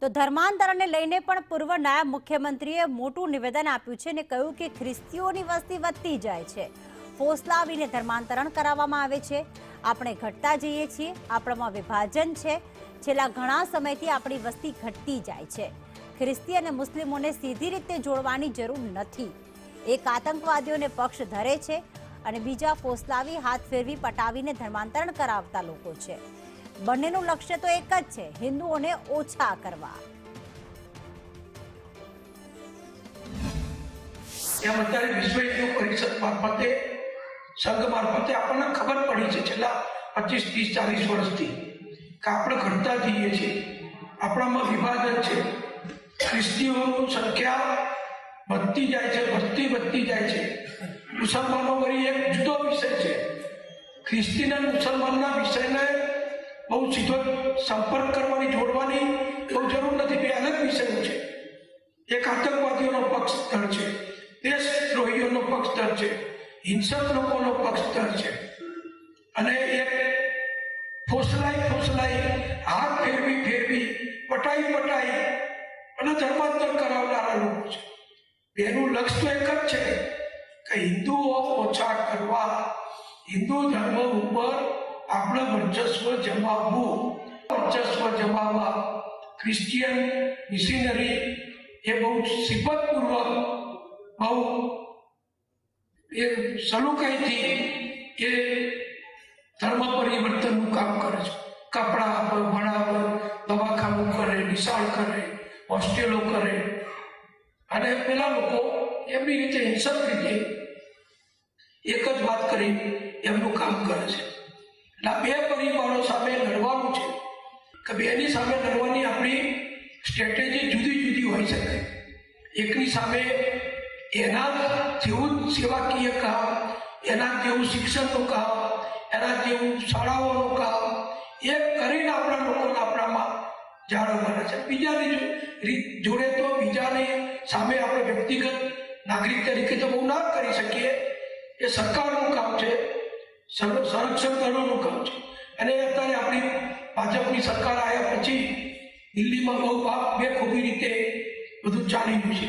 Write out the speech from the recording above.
તો ધર્માંતરણને લઈને પણ પૂર્વ નાયબ મુખ્યમંત્રીએ મોટું નિવેદન આપ્યું છે અને કહ્યું કે ખ્રિસ્તીઓની વસ્તી વધતી જાય છે, ફોસલાવીને ધર્માંતરણ કરાવવામાં આવે છે, આપણે ઘટતા જઈએ છીએ, આપણામાં વિભાજન છે, છેલ્લા ઘણા સમયથી આપણી વસ્તી ઘટતી જાય છે, ખ્રિસ્તી અને મુસ્લિમોને સીધી રીતે જોડવાની જરૂર નથી, એક આતંકવાદીઓને પક્ષ ધરે છે અને બીજા ફોસલાવી હાથ ફેરવી પટાવીને ધર્માંતરણ કરાવતા લોકો છે। બંનેનું લક્ષ્ય તો એક જ છે, હિન્દુઓને ઓછા કરવા। विश्व हिंदू परिषद मार्फते संघ मार्फते आपने खबर पड़ी है छेल्ला 25, 30, 40 वर्षथी के आपणे घटता जईए छीए, आपणामां विभाजन छे, ख्रिस्तीओनी संख्या बढ़ती जाए छे, वस्ती बढ़ती जाए छे। मुसलमानों वरी एक जुदो विषय छे, ख्रिस्ती ने मुसलमानना विषयने बहुत सीधो संपर्क करवानी जोड़वानी बहुत जरूर नहीं, बे अलग विषयों छे। एक आतंकवादीओनो पक्षधर छे, देशद्रोहीओनो पक्षधर छे, हिंसक लोकोनो पक्षधर छे अने एक फोसलाई हाथ फेरवी पटाई अने धर्मांतर करावनारा लोको छे। बेनुं लक्ष्य तो एक ज छे के हिंदुओ ओछा करवा, हिंदू धर्म उपर आपणे वर्चस्व जमाववा क्रिश्चियन मिशनरी ये बहुत सिफतपूर्वक बहुत सलूकाई थी ये धर्म परिवर्तन काम करे, कपड़ा पर भणावे, दवाखानु करे, निशाळ करे, होस्टेलो करे अने पेला लोको एमनी रीते हिंसक रीते एक ज बात करी एमनुं काम करे छे। बे परिवारों सामे लड़वानुं छे के बेनी सामे लड़वानी आपणी स्ट्रेटेजी जुदी जुदी होई शके। एकनी सामे एना जेवुं सेवाकीय काम, एना जेवुं शिक्षणनुं काम, एना जेवुं शाळाओनुं काम एक करीने आपणा लोकोने आपणामां जाळववाना छे। बीजानी जोड़े तो बीजाने सामे आपणे व्यक्तिगत नागरिक तरीके तो बहु ना करी शकीए, ए सरकारनुं काम छे, संरक्षण दळोनुं काम छे। अने अत्यारे आपणी भाजपनी सरकार आया पछी दिल्हीमां बहु बेखूबी रीते બધું ચાલી રહ્યું છે।